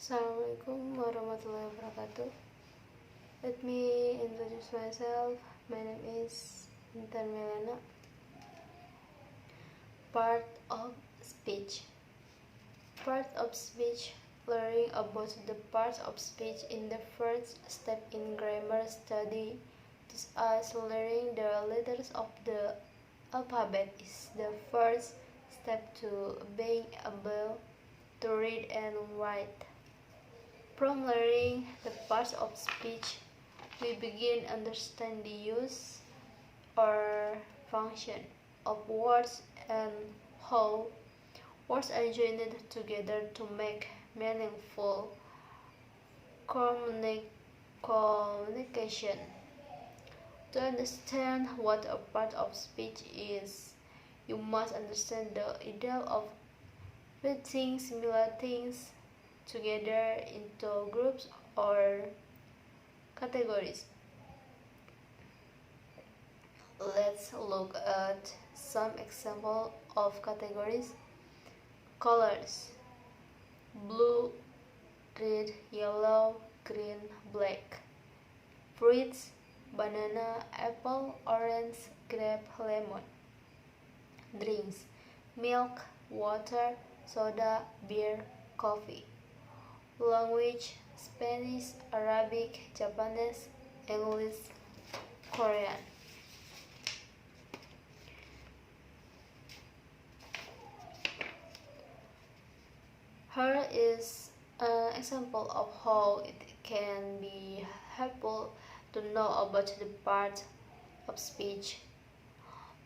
Assalamualaikum warahmatullahi wabarakatuh. Let me introduce myself. My name is Intan Melyana. Part of speech. Part of speech. Learning about the parts of speech in the first step in grammar study. This as learning the letters of the alphabet is the first step to being able to read and write. From learning the parts of speech, we begin understand the use or function of words and how words are joined together to make meaningful communication. To understand what a part of speech is, you must understand the idea of putting similar things together into groups or categories. Let's look at some examples of categories. Colors: blue, red, yellow, green, black. Fruits: banana, apple, orange, grape, lemon. Drinks: milk, water, soda, beer, coffee. Language: Spanish, Arabic, Japanese, English, Korean. Here is an example of how it can be helpful to know about the part of speech.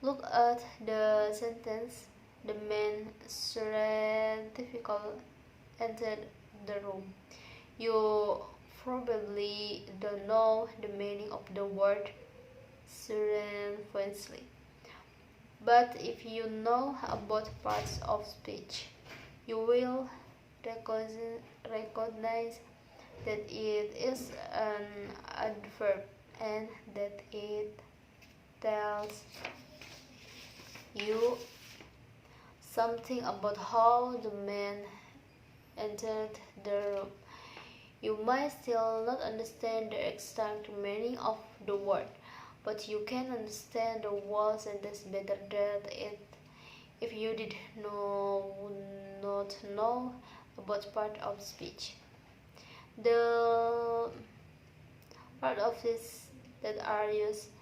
Look at the sentence. The man scientifically entered the room. You probably don't know the meaning of the word circumferentially, but if you know about parts of speech, you will recognize that it is an adverb and that it tells you something about how the man entered the room. You might still not understand the exact meaning of the word, but you can understand the whole sentence better than it if you did not know about part of speech. The part of this that are used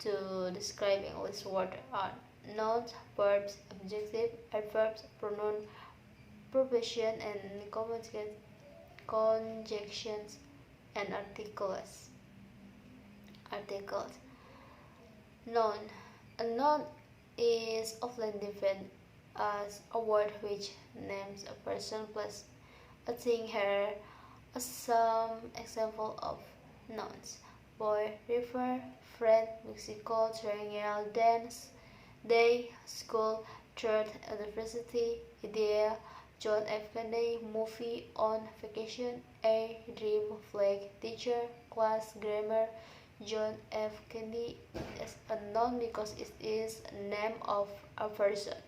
to describe English words are nouns, verbs, adjective, adverbs, pronoun, preposition, and conjunctions and articles. Noun. A noun is often defined as a word which names a person, place, a thing. Here are some examples of nouns: boy, river, friend, Mexico, triangle, dance, day, school, church, university, idea, John F. Kennedy, movie, on vacation, a dream, flag, teacher, class, grammar. John F. Kennedy is a noun because it is a name of a person.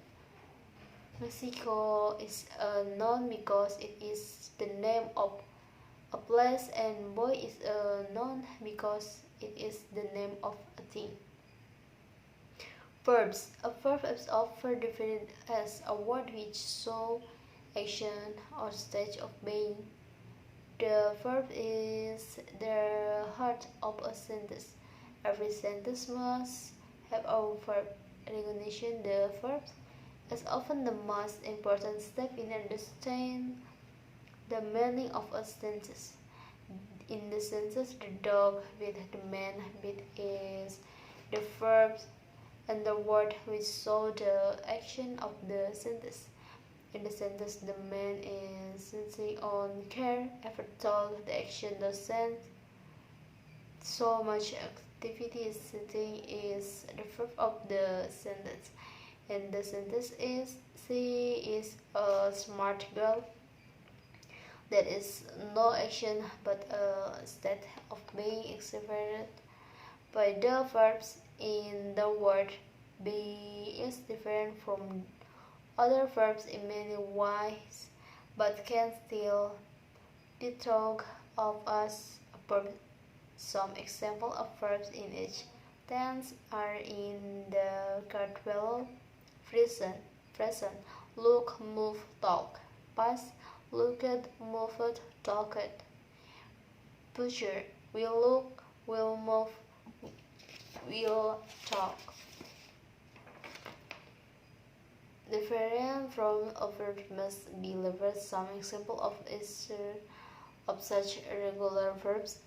Mexico is a noun because it is the name of a place, and boy is a noun because it is the name of a thing. Verbs. A verb is often defined as a word which shows action or stage of being. The verb is the heart of a sentence. Every sentence must have a verb. Recognition the verb is often the most important step in understanding the meaning of a sentence. In the sentence, the dog with the man with is the verb, and the word which show the action of the sentence. In the sentence, the man is sensing on care, effort, told, the action doesn't so much activity. Sitting is the verb of the sentence, and the sentence is she is a smart girl. That is no action but a state of being executed by the verbs in the word. Be is different from other verbs in many ways, but can still The talk of us verb. Some example of verbs in each tense are in the card below. Present, look, move, talk. Past, looked, moved, talked. Future, will look, will move, will talk. The variant from a verb must be levered. Some example of such irregular verbs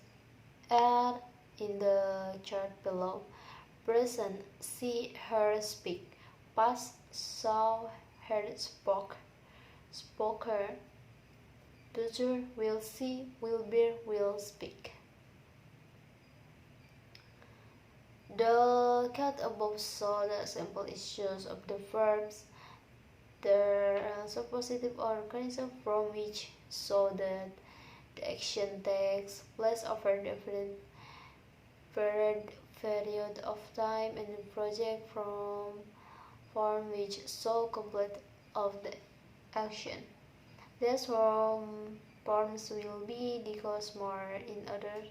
are in the chart below. Present, see her speak. Past, saw her spoke her. Future, will see, will bear, will speak. The cut above saw the example issues of the verbs. There are suppositive or conditions from which show that the action takes place over different period of time, and the project from form which show complete of the action. These forms will be discussed more in other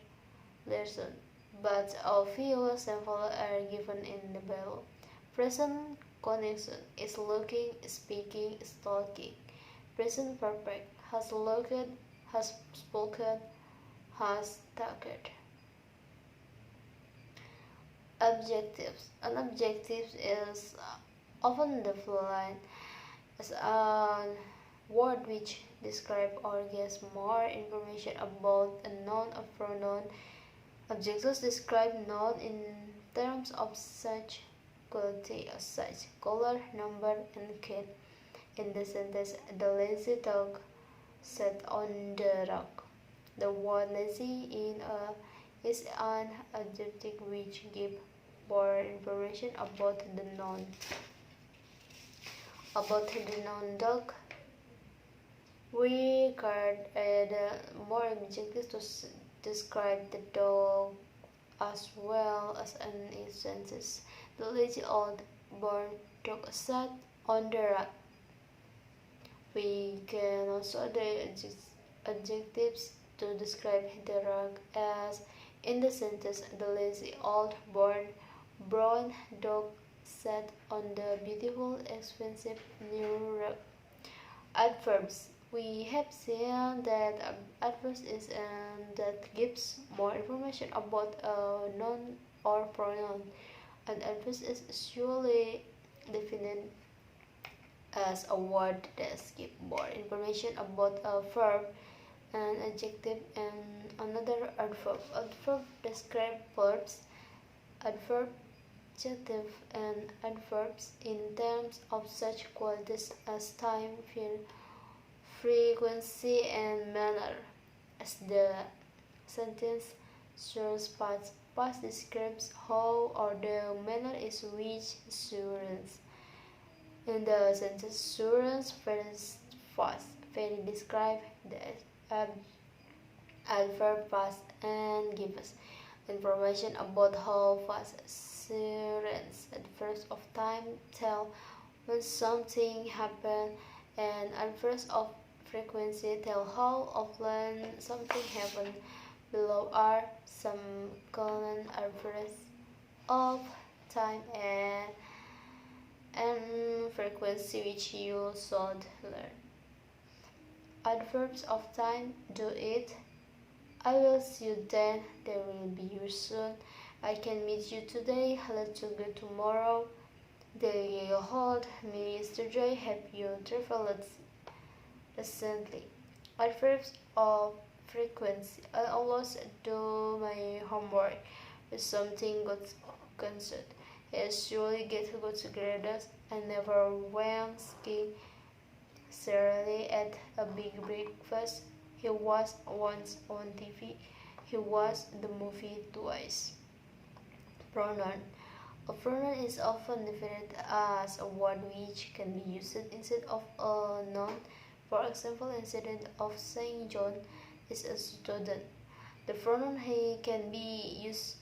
lessons, but a few samples are given in the below. Present connection is looking, speaking, is talking. Present perfect has looked, has spoken, has talked. Objectives. An objective is often defined as a word which describes or gives more information about a noun or pronoun. Adjectives describe noun in terms of such quality as size, color, number, and kind. In the sentence, the lazy dog sat on the rock. The word lazy is an adjective which gives more information about the noun. About the noun dog, we can add more adjectives to describe the dog as well as an instance. The lazy old barn dog sat on the rock. We can also add adjectives to describe the rock, as in the sentence, the lazy old brown dog sat on the beautiful, expensive new rock. Adverbs. We have seen that adverbs is that gives more information about a noun or pronoun. An adverb is usually defined as a word that gives more information about a verb, an adjective, and another adverb. Adverb describe verbs, adjective, and adverbs in terms of such qualities as time, feel, frequency, and manner. As the sentence shows, past describes how or the manner in which assurance. In the sentence assurance first fast, very describe the adverb fast and gives information about how fast assurance. Adverbs of time tell when something happened, and adverbs of frequency tell how often something happens. Below are some common adverbs of time and frequency which you should learn. Adverbs of time: do it, I will see you then, there will be you soon, I can meet you today, let's go tomorrow, they hold me yesterday, have you traveled recently. Adverbs of frequency: I always do my homework with something good concerned. I usually get good grades. I never went skiing. Certainly at a big breakfast. He was once on TV. He watched the movie twice. Pronoun. A pronoun is often defined as a word which can be used instead of a noun. For example, instead of saying John is a student, the pronoun he can be used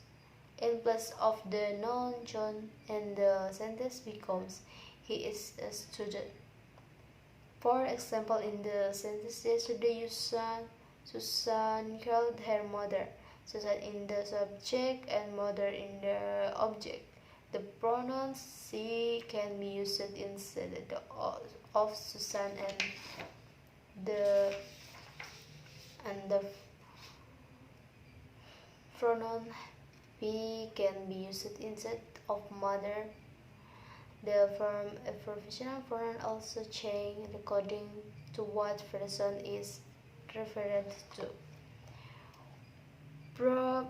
in place of the noun John, and the sentence becomes he is a student. For example, in the sentence yesterday you sang Susan called her mother. Susan in the subject and mother in the object. The pronoun she can be used instead of Susan the and the pronoun he can be used instead of mother. The professional pronoun also change according to what person is referred to.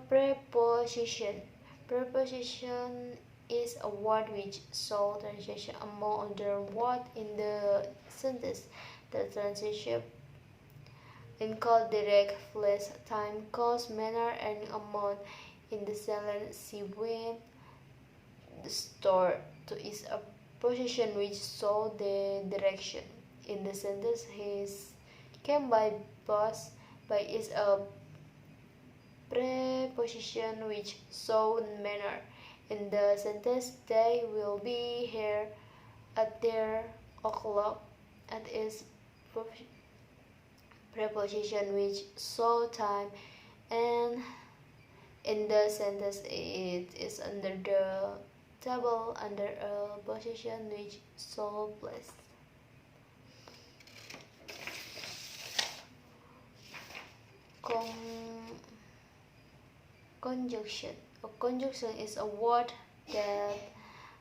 Preposition. Preposition is a word which shows transition among other words in the sentence. The transition include direct, place, time, cost, manner, and amount. In the sentence, she went the store to is a position which shows the direction. In the sentence, he came by bus. By is a preposition which shows manner. In the sentence, they will be here at their o'clock. At is preposition which shows time, and in the sentence it is under the table under a position which shows place. Conjunction. A conjunction is a word that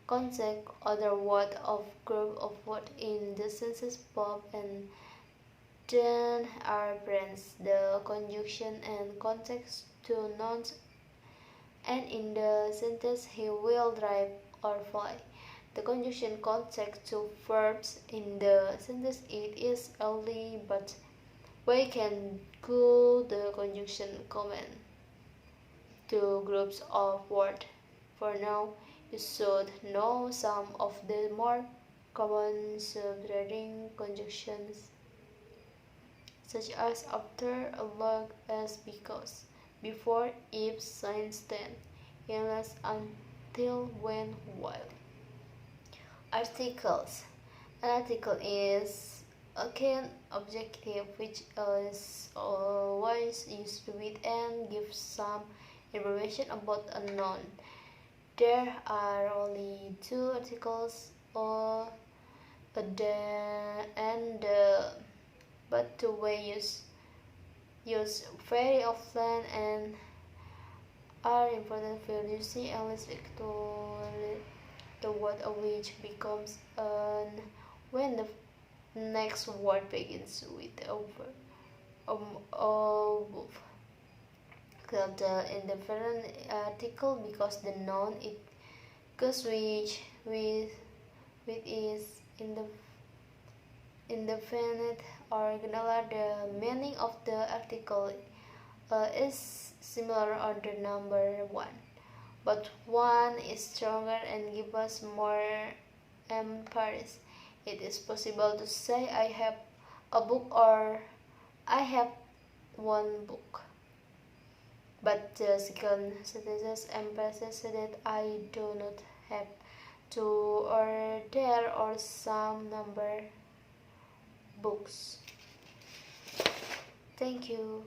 contains other words of group of words in the sentence verb and then are brands. The conjunction and context to nouns, and in the sentence he will drive or fly. The conjunction context to verbs in the sentence it is only, but we can glue the conjunction command to groups of words. For now, you should know some of the more common subtracting conjunctions, such as after, along, as, because, before, if, since, then, unless, until, when, while. Articles. An article is a can objective which is always used with and gives some information about a noun. There are only two articles or but two ways used very often and are important for using English actually the word of which becomes an when the next word begins with over the indifferent article because the noun it goes with is in the indefinite or regular. The meaning of the article is similar on the number one, but one is stronger and gives us more emphasis. It is possible to say I have a book or I have one book, but the second sentence emphasizes that I do not have two or there are some number books. Thank you.